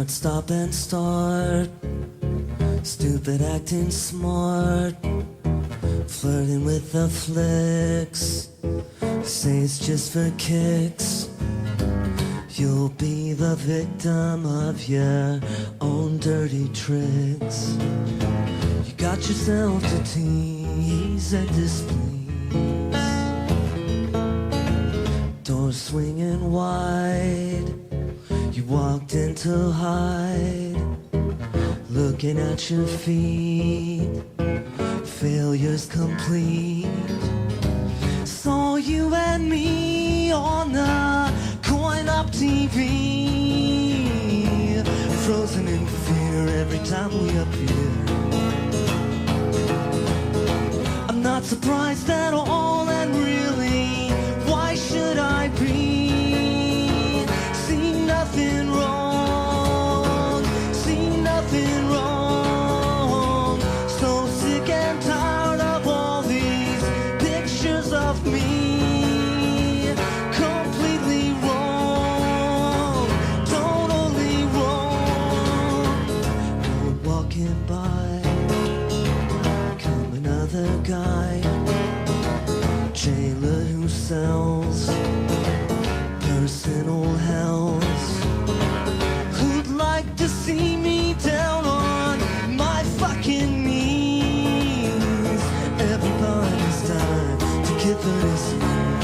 Start, stop and start. Stupid acting smart. Flirting with the flicks. Say it's just for kicks. You'll be the victim of your own dirty tricks. You got yourself to tease and displease. Doors swinging wide. You walked in to hide. Looking at your feet. Failure's complete. Saw you and me on the coin-op TV. Frozen in fear every time we appear. I'm not surprised at all, and really, why should I be? See nothing wrong, see nothing wrong. So sick and tired of all these pictures of me. Completely wrong, totally wrong. You're walking by, come another guy, jailer who sells personal hells. Who'd like to see me down on my fucking knees? Everybody's time to give it a smile.